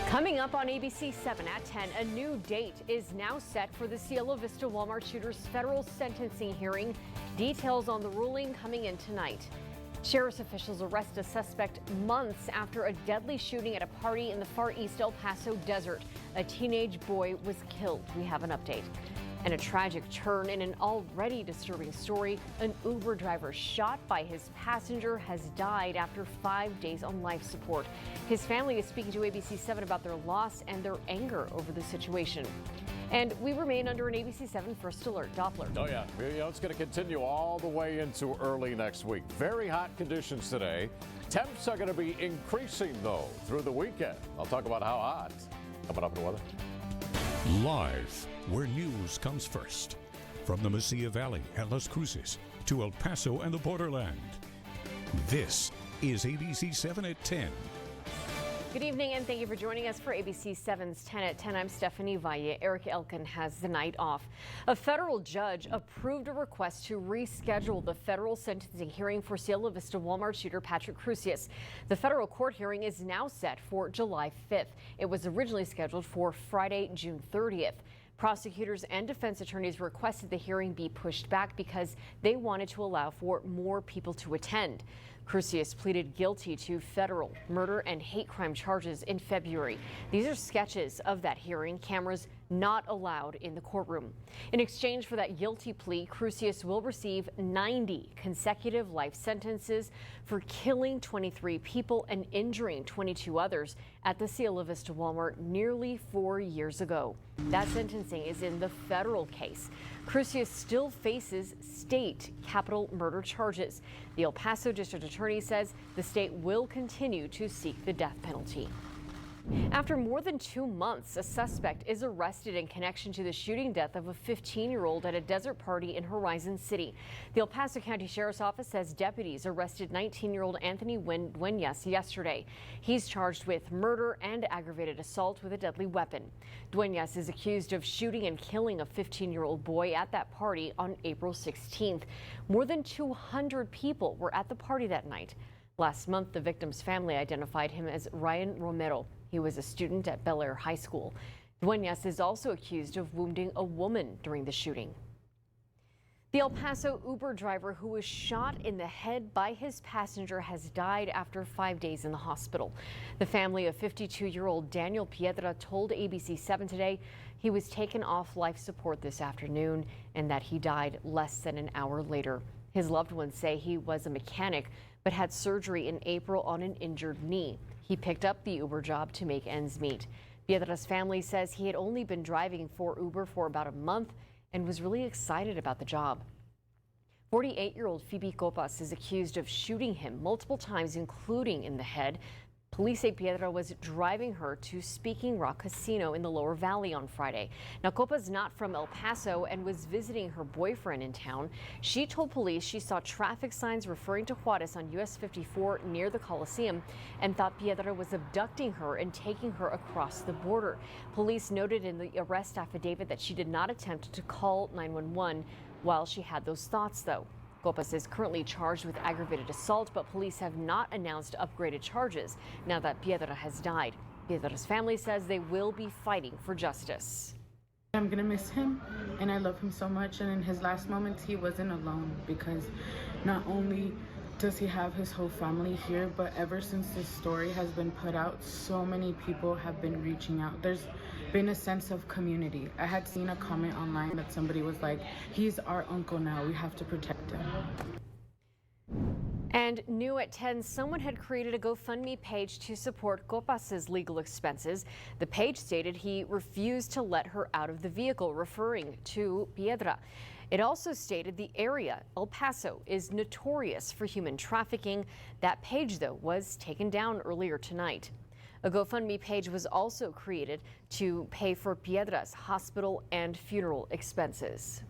Coming up on ABC-7 at 10, a new date is now set for the Cielo Vista Walmart shooter's federal sentencing hearing. Details on the ruling coming in tonight. Sheriff's officials arrest a suspect months after a deadly shooting at a party in the Far East El Paso desert. A teenage boy was killed. We have an update. And a tragic turn in an already disturbing story. An Uber driver shot by his passenger has died after 5 days on life support. His family is speaking to ABC-7 about their loss and their anger over the situation. And we remain under an ABC-7 First Alert Doppler. Oh, yeah. It's going to continue all the way into early next week. Very hot conditions today. Temps are going to be increasing, though, through the weekend. I'll talk about how hot. Coming up in the weather. Live, where news comes first. From the Mesilla Valley and Las Cruces to El Paso and the borderland. This is ABC-7 at 10. Good evening, and thank you for joining us for ABC-7's 10 at 10. I'm Stephanie Valle. Eric Elkin has the night off. A federal judge approved a request to reschedule the federal sentencing hearing for Cielo Vista Walmart shooter Patrick Crusius. The federal court hearing is now set for July 5th. It was originally scheduled for Friday, June 30th. Prosecutors and defense attorneys requested the hearing be pushed back because they wanted to allow for more people to attend. Crusius pleaded guilty to federal murder and hate crime charges in February. These are sketches of that hearing, cameras not allowed in the courtroom. In exchange for that guilty plea, Crusius will receive 90 consecutive life sentences for killing 23 people and injuring 22 others at the Cielo Vista Walmart nearly 4 years ago. That sentencing is in the federal case. Crusius still faces state capital murder charges. The El Paso District Attorney says the state will continue to seek the death penalty. After more than 2 months, a suspect is arrested in connection to the shooting death of a 15-year-old at a desert party in Horizon City. The El Paso County Sheriff's Office says deputies arrested 19-year-old Anthony Duenas yesterday. He's charged with murder and aggravated assault with a deadly weapon. Duenas is accused of shooting and killing a 15-year-old boy at that party on April 16th. More than 200 people were at the party that night. Last month, the victim's family identified him as Ryan Romero. He was a student at Bel Air High School. Duenas is also accused of wounding a woman during the shooting. The El Paso Uber driver who was shot in the head by his passenger has died after 5 days in the hospital. The family of 52-year-old Daniel Piedra told ABC-7 today he was taken off life support this afternoon and that he died less than an hour later. His loved ones say he was a mechanic but had surgery in April on an injured knee. He picked up the Uber job to make ends meet. Piedra's family says he had only been driving for Uber for about a month and was really excited about the job. 48-year-old Phoebe Copas is accused of shooting him multiple times, including in the head. Police say Piedra was driving her to Speaking Rock Casino in the Lower Valley on Friday. Now, Copa's is not from El Paso and was visiting her boyfriend in town. She told police she saw traffic signs referring to Juarez on US 54 near the Coliseum and thought Piedra was abducting her and taking her across the border. Police noted in the arrest affidavit that she did not attempt to call 911 while she had those thoughts, though. Copas is currently charged with aggravated assault, but police have not announced upgraded charges now that Piedra has died. Piedra's family says they will be fighting for justice. I'm going to miss him, and I love him so much, and in his last moments he wasn't alone because not only does he have his whole family here, but ever since this story has been put out, so many people have been reaching out. There's been a sense of community. I had seen a comment online that somebody was like, he's our uncle now, we have to protect him. And new at 10, someone had created a GoFundMe page to support Copas's legal expenses. The page stated he refused to let her out of the vehicle, referring to Piedra. It also stated the area, El Paso, is notorious for human trafficking. That page, though, was taken down earlier tonight. A GoFundMe page was also created to pay for Piedra's hospital and funeral expenses.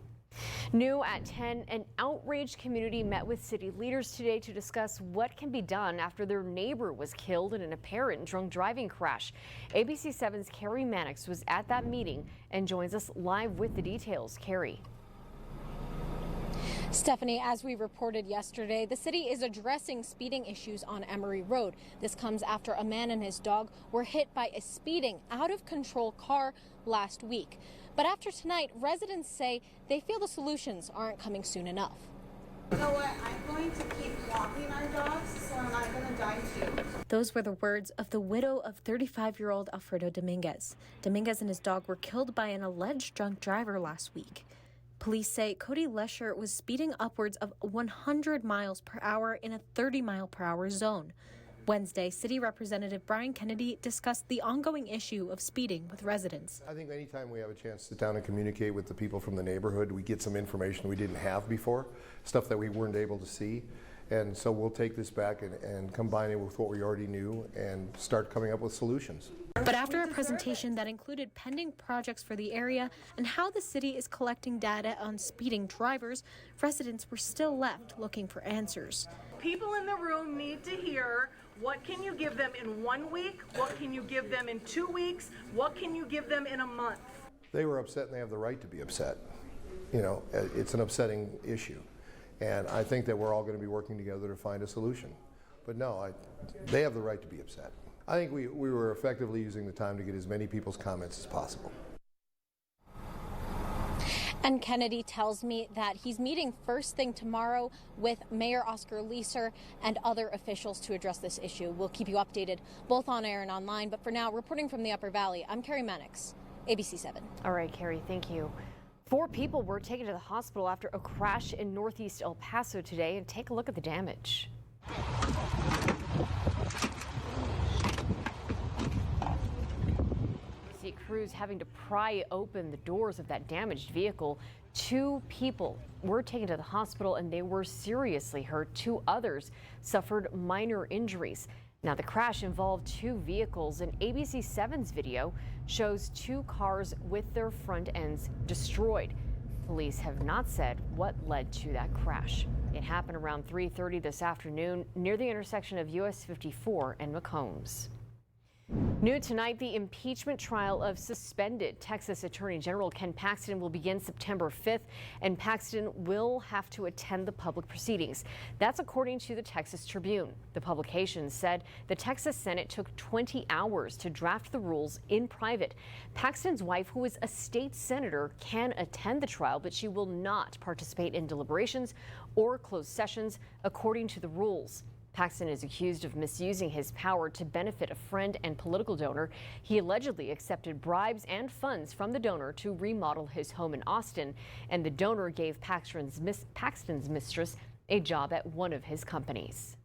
New at 10, an outraged community met with city leaders today to discuss what can be done after their neighbor was killed in an apparent drunk driving crash. ABC-7's Carrie Mannix was at that meeting and joins us live with the details. Carrie. Stephanie, as we reported yesterday, the city is addressing speeding issues on Emery Road. This comes after a man and his dog were hit by a speeding, out-of-control car last week. But after tonight, residents say they feel the solutions aren't coming soon enough. You know what? I'm going to keep walking our dogs, so I'm not going to die too. Those were the words of the widow of 35-year-old Alfredo Dominguez. Dominguez and his dog were killed by an alleged drunk driver last week. Police say Cody Lesher was speeding upwards of 100 miles per hour in a 30-mile-per-hour zone. Wednesday, City Representative Brian Kennedy discussed the ongoing issue of speeding with residents. I think anytime we have a chance to sit down and communicate with the people from the neighborhood, we get some information we didn't have before, stuff that we weren't able to see. And so we'll take this back and combine it with what we already knew and start coming up with solutions. But after a presentation that included pending projects for the area and how the city is collecting data on speeding drivers, residents were still left looking for answers. People in the room need to hear, what can you give them in 1 week? What can you give them in 2 weeks? What can you give them in a month? They were upset and they have the right to be upset. You know, it's an upsetting issue. And I think that we're all going to be working together to find a solution. But no, they have the right to be upset. I think we were effectively using the time to get as many people's comments as possible. And Kennedy tells me that he's meeting first thing tomorrow with Mayor Oscar Leeser and other officials to address this issue. We'll keep you updated both on air and online. But for now, reporting from the Upper Valley, I'm Carrie Mannix, ABC-7. All right, Carrie, thank you. 4 people were taken to the hospital after a crash in northeast El Paso today. And take a look at the damage. See crews having to pry open the doors of that damaged vehicle. 2 people were taken to the hospital and they were seriously hurt. 2 others suffered minor injuries. Now, the crash involved 2 vehicles, and ABC-7's video shows 2 cars with their front ends destroyed. Police have not said what led to that crash. It happened around 3:30 this afternoon near the intersection of US 54 and McCombs. New tonight, the impeachment trial of suspended Texas Attorney General Ken Paxton will begin September 5th, and Paxton will have to attend the public proceedings. That's according to the Texas Tribune. The publication said the Texas Senate took 20 hours to draft the rules in private. Paxton's wife, who is a state senator, can attend the trial, but she will not participate in deliberations or closed sessions, according to the rules. Paxton is accused of misusing his power to benefit a friend and political donor. He allegedly accepted bribes and funds from the donor to remodel his home in Austin, and the donor gave Paxton's mistress a job at one of his companies.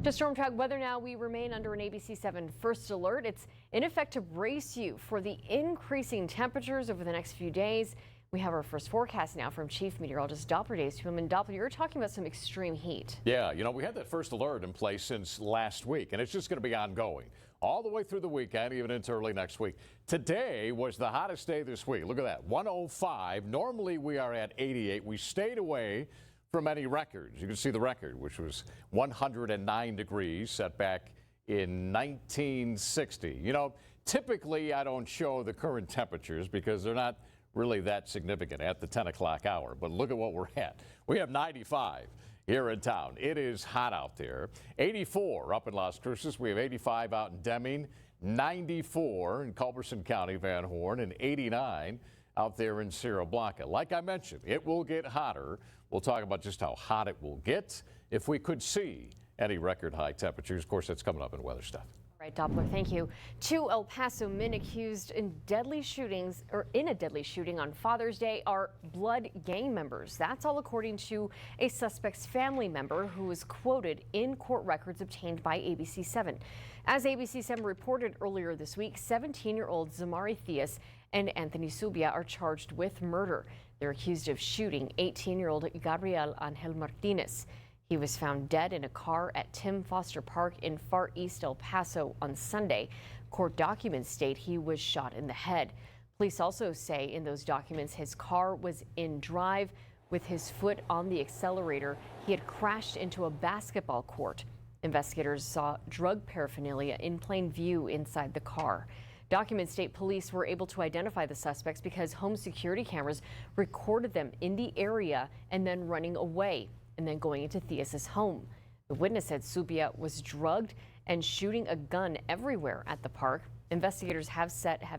To Storm Track weather now, we remain under an ABC-7 first alert. It's in effect to brace you for the increasing temperatures over the next few days. We have our first forecast now from Chief Meteorologist Doppler Days. And Doppler, you're talking about some extreme heat. Yeah, you know, we had that first alert in place since last week, and it's just going to be ongoing all the way through the weekend, even into early next week. Today was the hottest day this week. Look at that, 105. Normally we are at 88. We stayed away from any records. You can see the record, which was 109 degrees, set back in 1960. You know, typically I don't show the current temperatures because they're not really that significant at the 10 o'clock hour. But look at what we're at. We have 95 here in town. It is hot out there. 84 up in Las Cruces. We have 85 out in Deming, 94 in Culberson County, Van Horn, and 89 out there in Sierra Blanca. Like I mentioned, it will get hotter. We'll talk about just how hot it will get if we could see any record high temperatures. Of course, that's coming up in weather stuff. Right, Doppler, thank you. 2 El Paso men accused in a deadly shooting on Father's Day are blood gang members. That's all according to a suspect's family member who was quoted in court records obtained by ABC-7. As ABC-7 reported earlier this week, 17-year-old Zamari Theus and Anthony Subia are charged with murder. They're accused of shooting 18-year-old Gabriel Angel Martinez. He was found dead in a car at Tim Foster Park in Far East El Paso on Sunday. Court documents state he was shot in the head. Police also say in those documents his car was in drive with his foot on the accelerator. He had crashed into a basketball court. Investigators saw drug paraphernalia in plain view inside the car. Documents state police were able to identify the suspects because home security cameras recorded them in the area and then running away and then going into Theus's home. The witness said Subia was drugged and shooting a gun everywhere at the park. Investigators have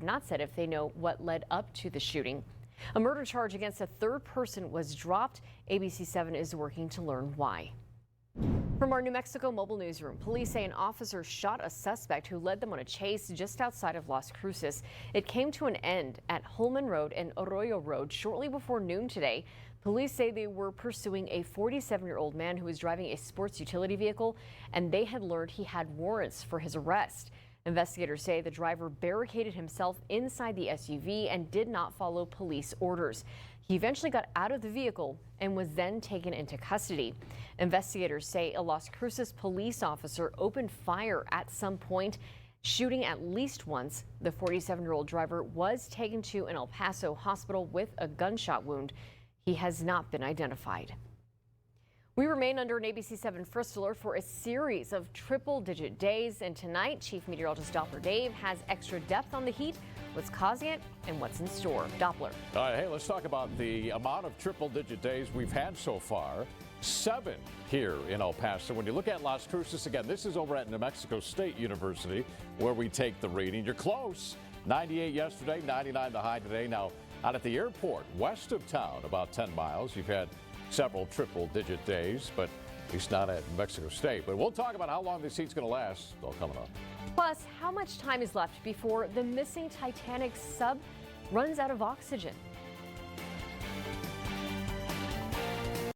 not said if they know what led up to the shooting. A murder charge against a third person was dropped. ABC-7 is working to learn why. From our New Mexico mobile newsroom, police say an officer shot a suspect who led them on a chase just outside of Las Cruces. It came to an end at Holman Road and Arroyo Road shortly before noon today. Police say they were pursuing a 47-year-old man who was driving a sports utility vehicle, and they had learned he had warrants for his arrest. Investigators say the driver barricaded himself inside the SUV and did not follow police orders. He eventually got out of the vehicle and was then taken into custody. Investigators say a Las Cruces police officer opened fire at some point, shooting at least once. The 47-year-old driver was taken to an El Paso hospital with a gunshot wound. He has not been identified. We remain under an ABC-7 first alert for a series of triple-digit days, and tonight, Chief Meteorologist Doppler Dave has extra depth on the heat, what's causing it, and what's in store. Doppler. All right, hey, let's talk about the amount of triple-digit days we've had so far. 7 here in El Paso. When you look at Las Cruces, again, this is over at New Mexico State University where we take the reading. You're close. 98 yesterday, 99 the high today. Now, out at the airport, west of town, about 10 miles, you've had several triple-digit days, but at least not at New Mexico State. But we'll talk about how long this heat's going to last. All coming up. Plus, how much time is left before the missing Titanic sub runs out of oxygen?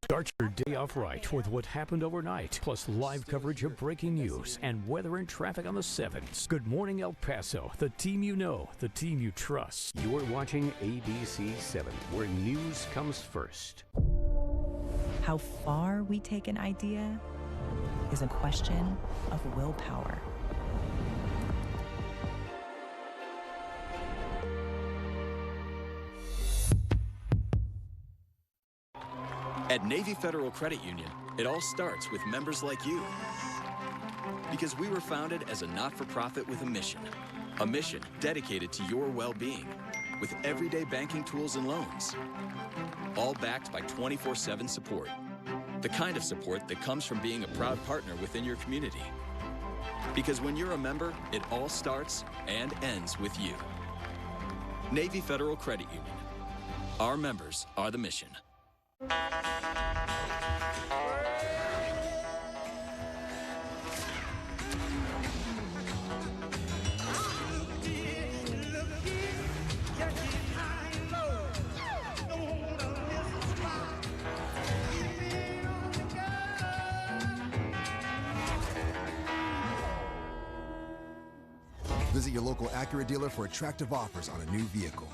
Start your day off right with what happened overnight, plus live coverage of breaking news and weather and traffic on the 7s. Good morning, El Paso, the team you know, the team you trust. You're watching ABC-7, where news comes first. How far we take an idea is a question of willpower. At Navy Federal Credit Union, it all starts with members like you. Because we were founded as a not-for-profit with a mission dedicated to your well-being, with everyday banking tools and loans, all backed by 24/7 support. The kind of support that comes from being a proud partner within your community. Because when you're a member, it all starts and ends with you. Navy Federal Credit Union. Our members are the mission. Visit your local Acura dealer for attractive offers on a new vehicle.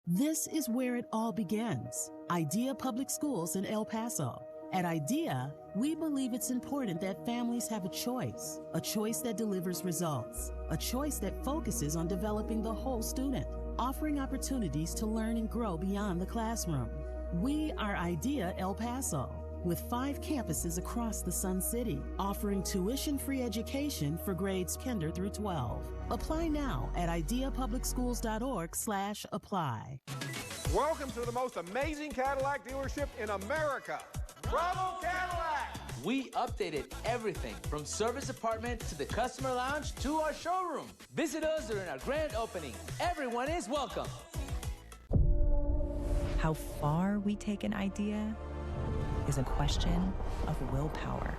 This is where it all begins. IDEA Public Schools in El Paso. At IDEA, we believe it's important that families have a choice that delivers results, a choice that focuses on developing the whole student, offering opportunities to learn and grow beyond the classroom. We are IDEA El Paso, with 5 campuses across the Sun City, offering tuition-free education for grades kinder through 12. Apply now at ideapublicschools.org/apply. Welcome to the most amazing Cadillac dealership in America, Bravo Cadillac! We updated everything from service department to the customer lounge to our showroom. Visit us during our grand opening. Everyone is welcome. How far we take an idea is a question of willpower.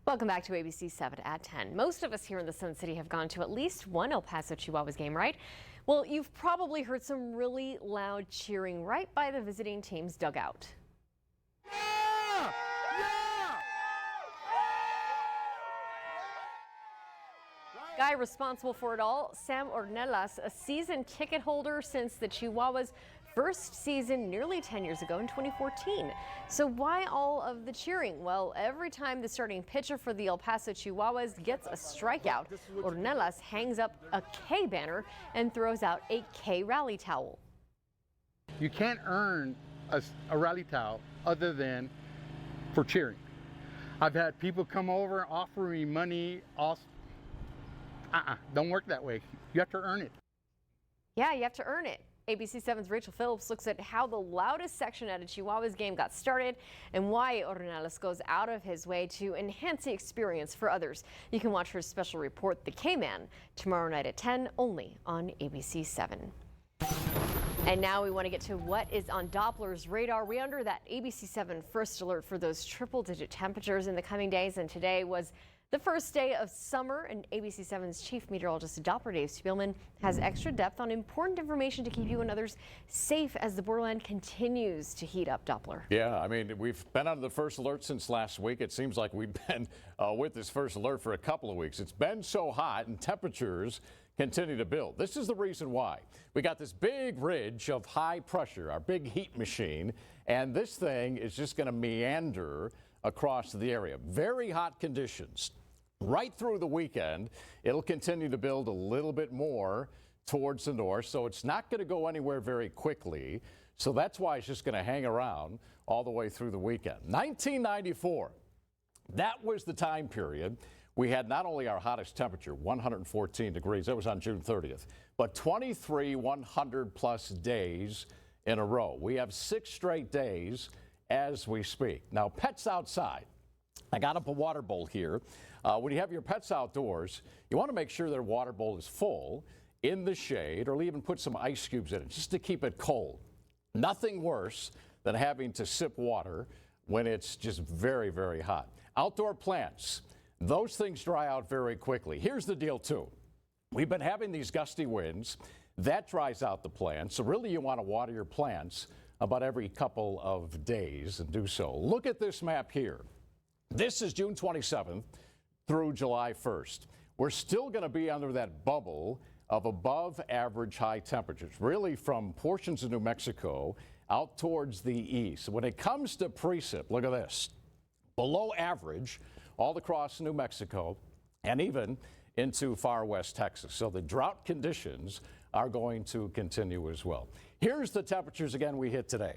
Welcome back to ABC-7 at 10. Most of us here in the Sun City have gone to at least one El Paso Chihuahuas game, right? Well, you've probably heard some really loud cheering right by the visiting team's dugout. Yeah! Yeah! Guy responsible for it all, Sam Ornelas, a season ticket holder since the Chihuahuas' first season nearly 10 years ago in 2014. So why all of the cheering? Well, every time the starting pitcher for the El Paso Chihuahuas gets a strikeout, Ornelas hangs up a K banner and throws out a K rally towel. You can't earn a rally towel other than for cheering. I've had people come over offering me money. Don't work that way. You have to earn it. Yeah, you have to earn it. ABC7's Rachel Phillips looks at how the loudest section at a Chihuahuas game got started and why Ornelas goes out of his way to enhance the experience for others. You can watch her special report, The K-Man, tomorrow night at 10, only on ABC7. And now we want to get to what is on Doppler's radar. We're under that ABC7 first alert for those triple-digit temperatures in the coming days, and today was the first day of summer, and ABC7's chief meteorologist at Doppler, Dave Spielman, has extra depth on important information to keep you and others safe as the borderland continues to heat up. Doppler. Yeah, I mean, we've been under the first alert since last week. It seems like we've been with this first alert for a couple of weeks. It's been so hot and temperatures continue to build. This is the reason why. We got this big ridge of high pressure, our big heat machine, and this thing is just going to meander across the area. Very hot conditions. Right through the weekend, it'll continue to build a little bit more towards the north, so it's not going to go anywhere very quickly. So that's why it's just going to hang around all the way through the weekend. 1994, that was the time period we had not only our hottest temperature, 114 degrees, that was on June 30th, but 23 100-plus days in a row. We have 6 straight days as we speak. Now, pets outside. I got up a water bowl here. When you have your pets outdoors, you want to make sure their water bowl is full in the shade, or even put some ice cubes in it just to keep it cold. Nothing worse than having to sip water when it's just very, very hot. Outdoor plants, those things dry out very quickly. Here's the deal, too. We've been having these gusty winds. That dries out the plants. So really you want to water your plants about every couple of days and do so. Look at this map here. This is June 27th through July 1st. We're still going to be under that bubble of above average high temperatures, really from portions of New Mexico out towards the east. When it comes to precip, look at this. Below average all across New Mexico and even into far west Texas. So the drought conditions are going to continue as well. Here's the temperatures again we hit today.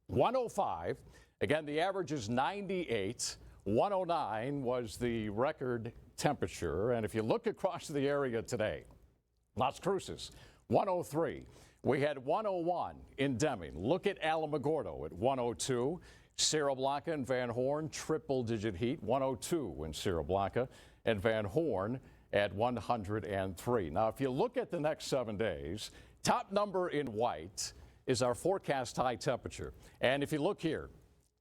105. Again, the average is 98. 109 was the record temperature. And if you look across the area today, Las Cruces, 103. We had 101 in Deming. Look at Alamogordo at 102. Cerro Blanca and Van Horn, triple-digit heat, 102 in Cerro Blanca, and Van Horn at 103. Now, if you look at the next 7 days, top number in white is our forecast high temperature. And if you look here,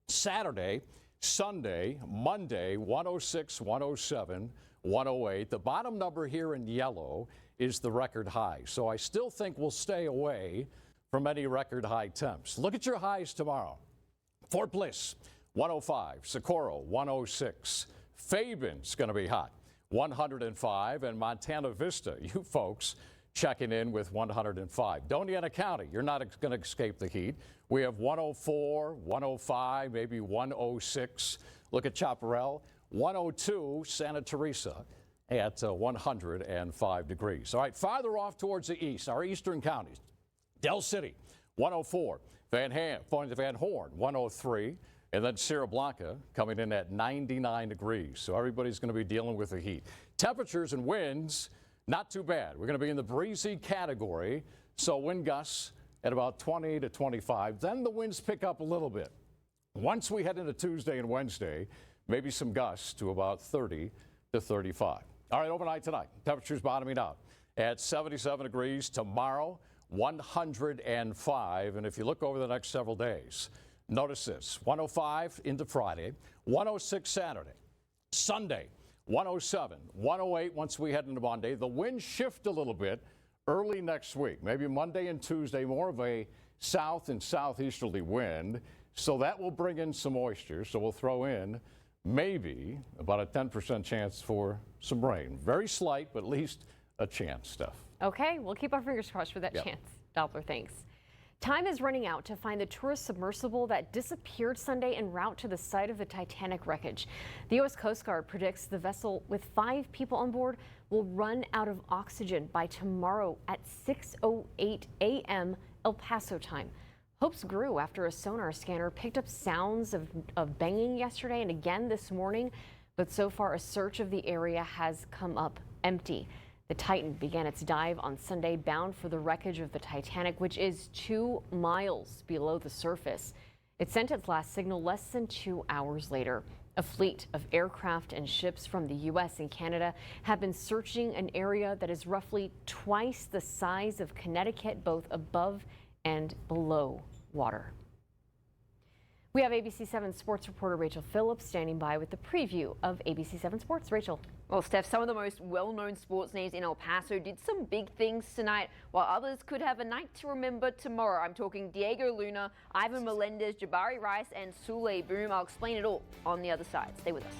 Saturday, Sunday, Monday, 106, 107, 108. The bottom number here in yellow is the record high. So I still think we'll stay away from any record high temps. Look at your highs tomorrow. Fort Bliss, 105. Socorro, 106. Fabin's going to be hot, 105. And Montana Vista, you folks checking in with 105. Doñana County, you're not going to escape the heat. We have 104, 105, maybe 106. Look at Chaparral, 102. Santa Teresa at 105 degrees. All right, farther off towards the east, our eastern counties. Del City, 104. Van Horn, 103. And then Cerro Blanca coming in at 99 degrees. So everybody's going to be dealing with the heat. Temperatures and winds, not too bad. We're going to be in the breezy category. So wind gusts at about 20 to 25. Then the winds pick up a little bit. Once we head into Tuesday and Wednesday, maybe some gusts to about 30 to 35. All right, overnight tonight, temperatures bottoming out at 77 degrees. Tomorrow, 105. And if you look over the next several days, notice this, 105 into Friday, 106 Saturday, Sunday, 107, 108 once we head into Monday. The winds shift a little bit early next week, maybe Monday and Tuesday, more of a south and southeasterly wind. So that will bring in some moisture. So we'll throw in maybe about a 10% chance for some rain. Very slight, but at least a chance, Steph. Okay, we'll keep our fingers crossed for that chance. Doppler, thanks. Time is running out to find the tourist submersible that disappeared Sunday en route to the site of the Titanic wreckage. The U.S. Coast Guard predicts the vessel with 5 people on board will run out of oxygen by tomorrow at 6:08 a.m. El Paso time. Hopes grew after a sonar scanner picked up sounds of banging yesterday and again this morning, but so far a search of the area has come up empty. The Titan began its dive on Sunday, bound for the wreckage of the Titanic, which is 2 miles below the surface. It sent its last signal less than 2 hours later. A fleet of aircraft and ships from the U.S. and Canada have been searching an area that is roughly twice the size of Connecticut, both above and below water. We have ABC-7 sports reporter Rachel Phillips standing by with the preview of ABC-7 Sports. Rachel. Well, Steph, some of the most well-known sports names in El Paso did some big things tonight, while others could have a night to remember tomorrow. I'm talking Diego Luna, Ivan Melendez, Jabari Rice, and Sule Boom. I'll explain it all on the other side. Stay with us.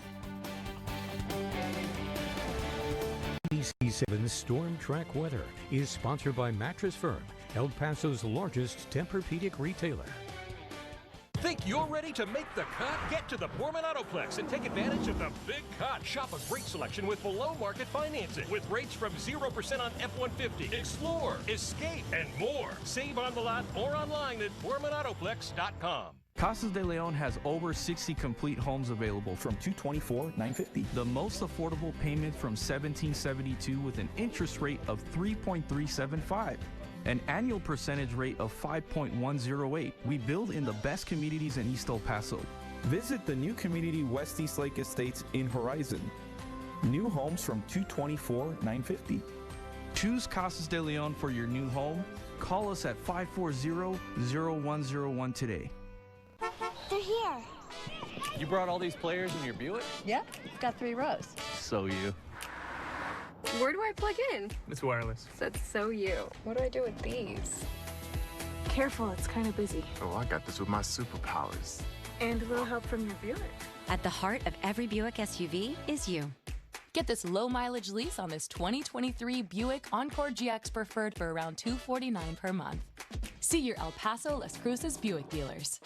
ABC-7 Storm Track Weather is sponsored by Mattress Firm, El Paso's largest Tempur-Pedic retailer. Think you're ready to make the cut? Get to the Borman Autoplex and take advantage of the big cut. Shop a great selection with below market financing with rates from 0% on F-150, Explorer, Escape, and more. Save on the lot or online at BormanAutoplex.com. Casas de Leon has over 60 complete homes available from $224,950. The most affordable payment from $1,772 with an interest rate of 3.375. An annual percentage rate of 5.108. We build in the best communities in East El Paso. Visit the new community West East Lake Estates in Horizon. New homes from $224,950. Choose Casas de Leon for your new home. Call us at 540-0101 today. They're here. You brought all these players in your Buick? Yep, it's got 3 rows. So you. Where do I plug in? It's wireless. That's so you. What do I do with these? Careful, it's kind of busy. Oh, I got this with my superpowers. And a little help from your Buick. At the heart of every Buick SUV is you. Get this low mileage lease on this 2023 Buick Encore GX Preferred for around $249 per month. See your El Paso Las Cruces Buick dealers.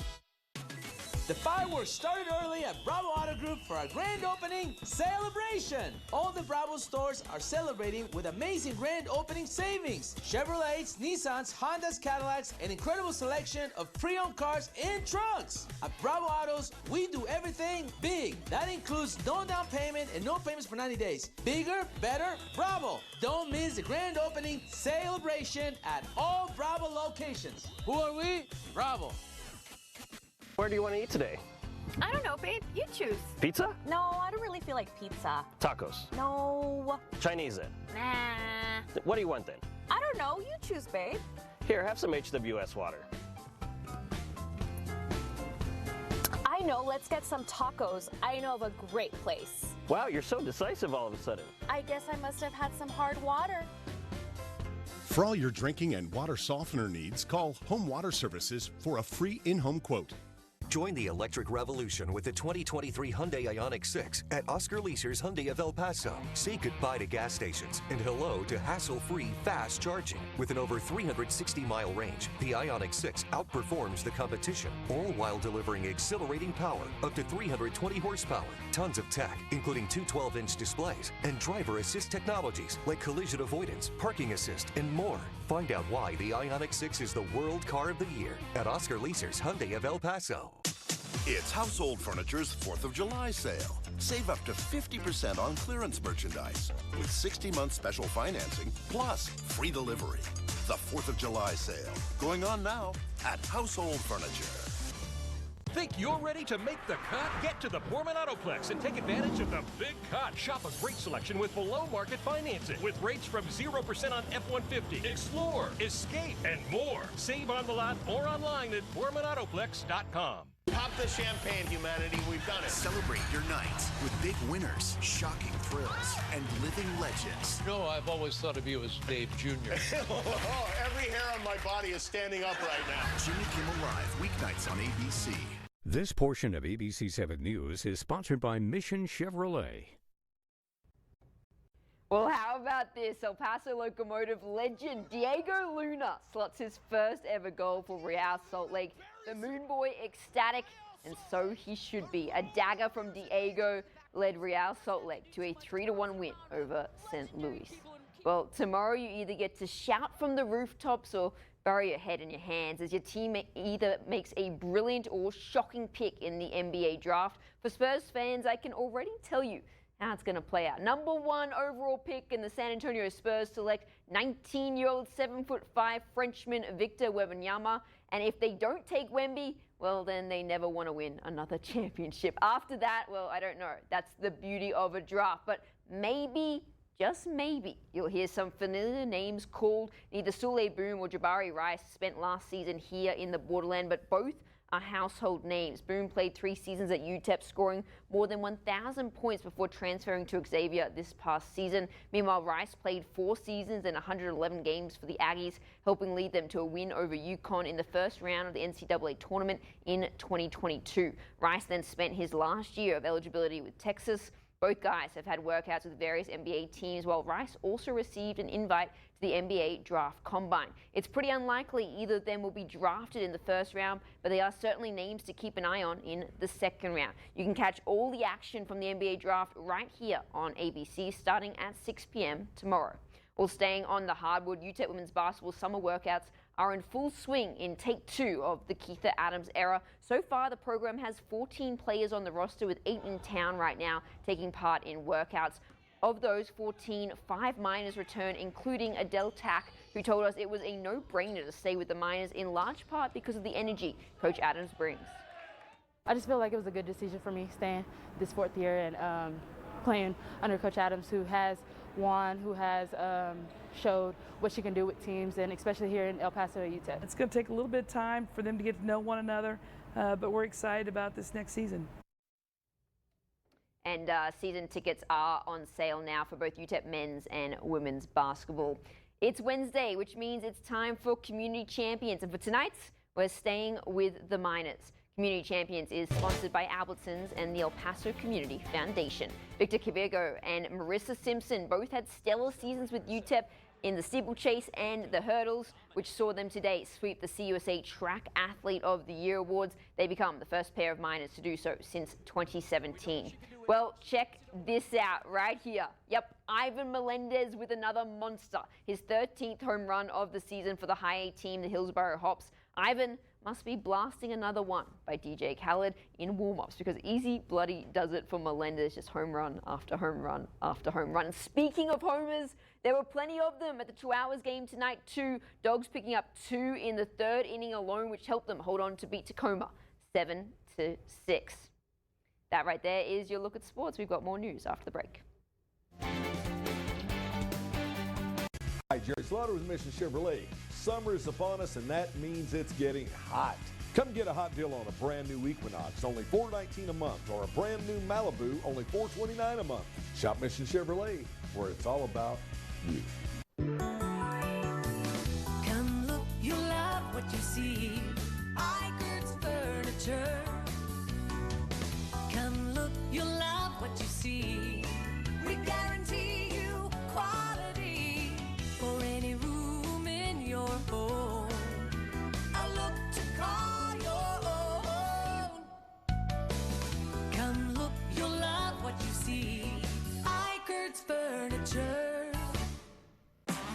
The fireworks started early at Bravo Auto Group for our grand opening celebration. All the Bravo stores are celebrating with amazing grand opening savings. Chevrolets, Nissans, Hondas, Cadillacs, an incredible selection of pre-owned cars and trucks. At Bravo Autos, we do everything big. That includes no down payment and no payments for 90 days. Bigger, better, Bravo. Don't miss the grand opening celebration at all Bravo locations. Who are we? Bravo. Where do you want to eat today? I don't know, babe. You choose. Pizza? No, I don't really feel like pizza. Tacos? No. Chinese then? Nah. What do you want then? I don't know. You choose, babe. Here, have some HWS water. I know. Let's get some tacos. I know of a great place. Wow, you're so decisive all of a sudden. I guess I must have had some hard water. For all your drinking and water softener needs, call Home Water Services for a free in-home quote. Join the electric revolution with the 2023 Hyundai Ioniq 6 at Oscar Leaser's Hyundai of El Paso. Say goodbye to gas stations and hello to hassle-free fast charging. With an over 360-mile range, the Ioniq 6 outperforms the competition, all while delivering exhilarating power up to 320 horsepower. Tons of tech, including 2 12-inch displays and driver assist technologies like collision avoidance, parking assist, and more. Find out why the Ioniq 6 is the World Car of the Year at Oscar Leaser's Hyundai of El Paso. It's Household Furniture's 4th of July sale. Save up to 50% on clearance merchandise with 60-month special financing plus free delivery. The 4th of July sale going on now at Household Furniture. Think you're ready to make the cut? Get to the Borman Autoplex and take advantage of the big cut. Shop a great selection with below market financing with rates from 0% on F-150, Explorer, Escape, and more. Save on the lot or online at BormanAutoplex.com. Pop the champagne, humanity. We've done it. Celebrate your night with big winners, shocking thrills, and living legends. No, I've always thought of you as Dave Jr. Every hair on my body is standing up right now. Jimmy Kimmel Live, weeknights on ABC. This portion of ABC7 News is sponsored by Mission Chevrolet. Well, how about this? El Paso Locomotive legend Diego Luna slots his first ever goal for Real Salt Lake. The Moon Boy ecstatic, and so he should be. A dagger from Diego led Real Salt Lake to a 3-1 win over St. Louis. Well, tomorrow you either get to shout from the rooftops or bury your head in your hands as your team either makes a brilliant or shocking pick in the NBA draft. For Spurs fans, I can already tell you how it's going to play out. Number 1 overall pick in the San Antonio Spurs select 19-year-old 7'5" Frenchman Victor Wembanyama. And if they don't take Wemby, well, then they never want to win another championship. After that, well, I don't know. That's the beauty of a draft. But maybe, just maybe, you'll hear some familiar names called. Neither Souley Boum or Jabari Rice spent last season here in the borderland, but both are household names. Boum played 3 seasons at UTEP, scoring more than 1,000 points before transferring to Xavier this past season. Meanwhile, Rice played 4 seasons and 111 games for the Aggies, helping lead them to a win over UConn in the first round of the NCAA tournament in 2022. Rice then spent his last year of eligibility with Texas. Both guys have had workouts with various NBA teams, while Rice also received an invite to the NBA Draft Combine. It's pretty unlikely either of them will be drafted in the first round, but they are certainly names to keep an eye on in the second round. You can catch all the action from the NBA Draft right here on ABC starting at 6 p.m. tomorrow. Well, staying on the hardwood, UTEP women's basketball summer workouts are in full swing in take 2 of the Keitha Adams era. So far, the program has 14 players on the roster, with 8 in town right now taking part in workouts. Of those 14, 5 minors return, including Adele Tack, who told us it was a no-brainer to stay with the Miners, in large part because of the energy Coach Adams brings. I just feel like it was a good decision for me staying this 4th year and playing under Coach Adams, who has won, who has showed what she can do with teams, and especially here in El Paso at UTEP. It's going to take a little bit of time for them to get to know one another, but we're excited about this next season. And season tickets are on sale now for both UTEP men's and women's basketball. It's Wednesday, which means it's time for Community Champions. And for tonight's, we're staying with the Miners. Community Champions is sponsored by Albertsons and the El Paso Community Foundation. Victor Kivego and Marissa Simpson both had stellar seasons with UTEP in the steeplechase and the hurdles, which saw them today sweep the CUSA Track Athlete of the Year awards. They become the first pair of Miners to do so since 2017. Well, check this out right here. Yep, Ivan Melendez with another monster. His 13th home run of the season for the High A team, the Hillsborough Hops. Ivan must be blasting another one by DJ Khaled in warm-ups, because easy bloody does it for Melendez, just home run after home run after home run. And speaking of homers, there were plenty of them at the 2 Hours game tonight too. Dogs picking up 2 in the 3rd inning alone, which helped them hold on to beat Tacoma 7-6. That right there is your look at sports. We've got more news after the break. Hi, Jerry Slaughter with Mission Chevrolet. Summer is upon us, and that means it's getting hot. Come get a hot deal on a brand new Equinox, only $419 a month, or a brand new Malibu, only $429 a month. Shop Mission Chevrolet, where it's all about you. Come look, you'll love what you see. Igert's Furniture. Come look, you'll love what you see. We guarantee you quality for any room in your home. A look to call your own. Come look, you'll love what you see. Igert's Furniture.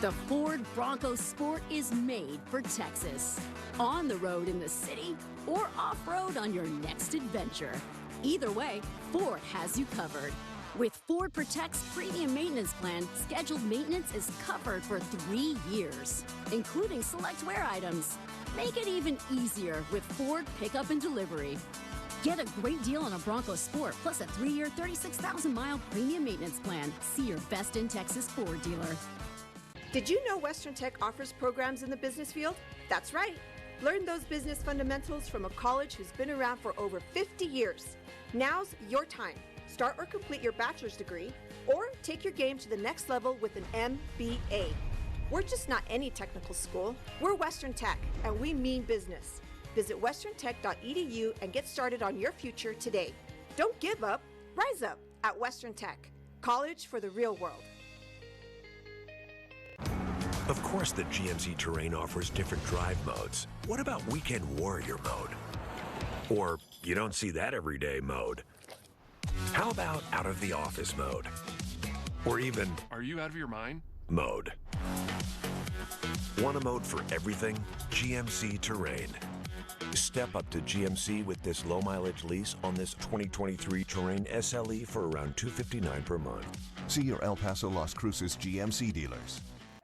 The Ford Bronco Sport is made for Texas. On the road in the city or off-road on your next adventure. Either way, Ford has you covered. With Ford Protect's premium maintenance plan, scheduled maintenance is covered for 3 years, including select wear items. Make it even easier with Ford Pickup and Delivery. Get a great deal on a Bronco Sport, plus a 3-year, 36,000-mile premium maintenance plan. See your best in Texas Ford dealer. Did you know Western Tech offers programs in the business field? That's right. Learn those business fundamentals from a college who's been around for over 50 years. Now's your time. Start or complete your bachelor's degree, or take your game to the next level with an MBA. We're just not any technical school. We're Western Tech, and we mean business. Visit westerntech.edu and get started on your future today. Don't give up, rise up at Western Tech. College for the real world. Of course, the GMC Terrain offers different drive modes. What about Weekend Warrior mode? Or you don't see that everyday mode. How about out of the office mode? Or even, are you out of your mind? Mode. Want a mode for everything? GMC Terrain. Step up to GMC with this low-mileage lease on this 2023 Terrain SLE for around $259 per month. See your El Paso Las Cruces GMC dealers.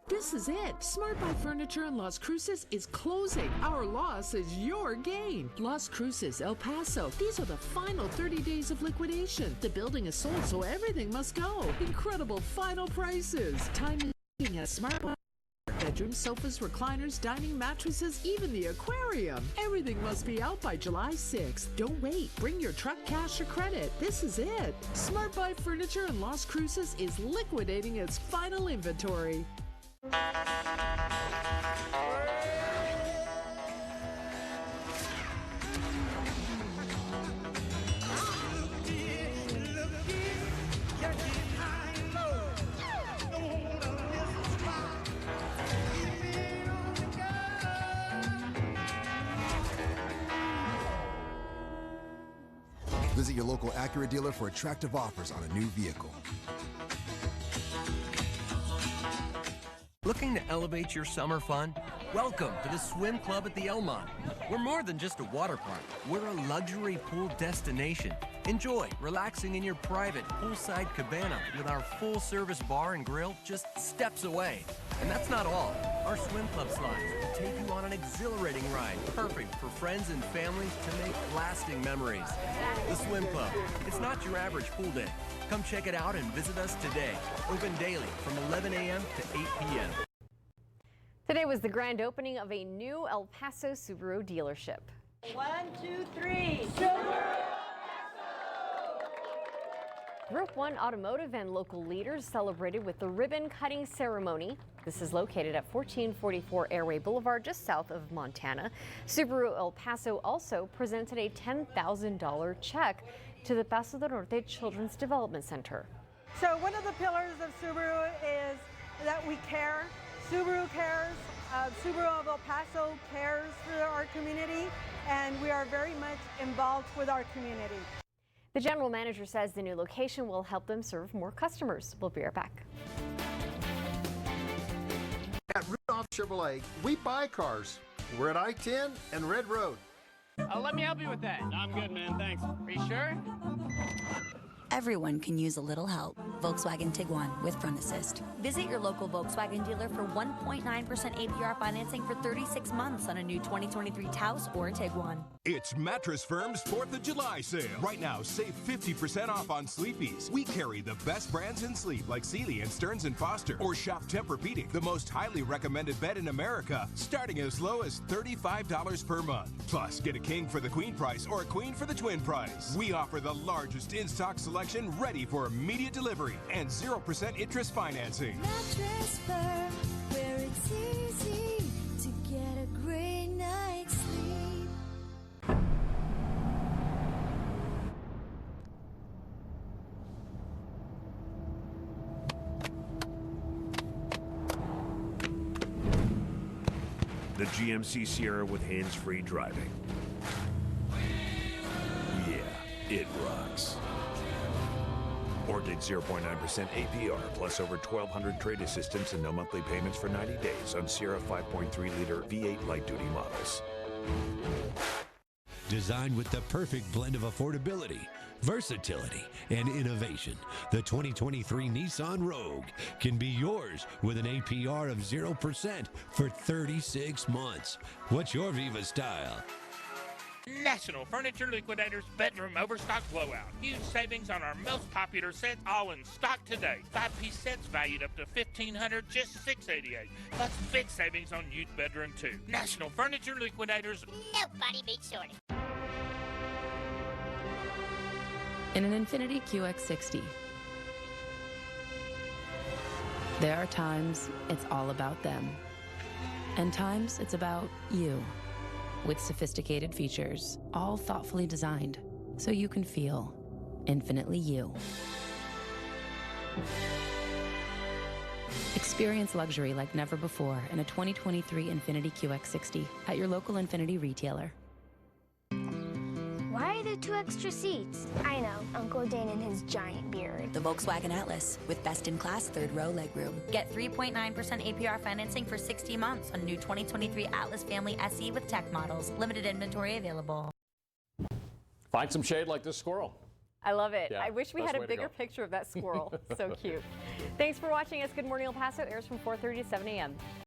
This is it. Smart Buy Furniture in Las Cruces is closing. Our loss is your gain. Las Cruces, El Paso. These are the final 30 days of liquidation. The building is sold, so everything must go. Incredible final prices. Time is at Smart Buy. Bedrooms, sofas, recliners, dining, mattresses, even the aquarium. Everything must be out by July 6th. Don't wait. Bring your truck, cash, or credit. This is it. Smart Buy Furniture in Las Cruces is liquidating its final inventory. Visit your local Acura dealer for attractive offers on a new vehicle. Looking to elevate your summer fun? Welcome to the Swim Club at the Elmont. We're more than just a water park. We're a luxury pool destination. Enjoy relaxing in your private poolside cabana with our full-service bar and grill just steps away. And that's not all. Our Swim Club slides will take you on an exhilarating ride, perfect for friends and family to make lasting memories. The Swim Club. It's not your average pool day. Come check it out and visit us today. Open daily from 11 a.m. to 8 p.m. Today was the grand opening of a new El Paso Subaru dealership. 1, 2, 3. Group 1 Automotive and local leaders celebrated with the ribbon-cutting ceremony. This is located at 1444 Airway Boulevard, just south of Montana. Subaru El Paso also presented a $10,000 check to the Paso del Norte Children's Development Center. So one of the pillars of Subaru is that we care. Subaru cares. Subaru of El Paso cares for our community, and we are very much involved with our community. The general manager says the new location will help them serve more customers. We'll be right back. At Rudolph Chevrolet, we buy cars. We're at I-10 and Red Road. Let me help you with that. I'm good, man. Thanks. Are you sure? Everyone can use a little help. Volkswagen Tiguan with Front Assist. Visit your local Volkswagen dealer for 1.9% APR financing for 36 months on a new 2023 Taos or Tiguan. It's Mattress Firm's 4th of July sale. Right now, save 50% off on Sleepies. We carry the best brands in sleep like Sealy and Stearns & Foster. Or shop Tempur-Pedic, the most highly recommended bed in America, starting as low as $35 per month. Plus, get a king for the queen price or a queen for the twin price. We offer the largest in-stock selection ready for immediate delivery and 0% interest financing. Mattress Firm, where it's easy to get a great night's sleep. The GMC Sierra with hands-free driving. Yeah, it rocks. Or take 0.9% APR plus over 1,200 trade assistance and no monthly payments for 90 days on Sierra 5.3-liter V8 light-duty models. Designed with the perfect blend of affordability, versatility, and innovation, the 2023 Nissan Rogue can be yours with an APR of 0% for 36 months. What's your Viva style? National Furniture Liquidators Bedroom Overstock Blowout. Huge savings on our most popular sets, all in stock today. 5-piece sets valued up to $1,500, just $688. Plus big savings on used bedroom too. National Furniture Liquidators. Nobody beats Shorty. In an Infiniti QX60, there are times it's all about them, and times it's about you. With sophisticated features, all thoughtfully designed, so you can feel infinitely you. Experience luxury like never before in a 2023 Infiniti QX60 at your local Infiniti retailer. Why are the 2 extra seats? I know, Uncle Dane and his giant beard. The Volkswagen Atlas with best-in-class third-row legroom. Get 3.9% APR financing for 60 months on new 2023 Atlas Family SE with tech models. Limited inventory available. Find some shade like this squirrel. I love it. Yeah, I wish we best had a way to bigger go. picture of that squirrel. So cute. Thanks for watching us. Good Morning El Paso airs from 4:30 to 7 a.m.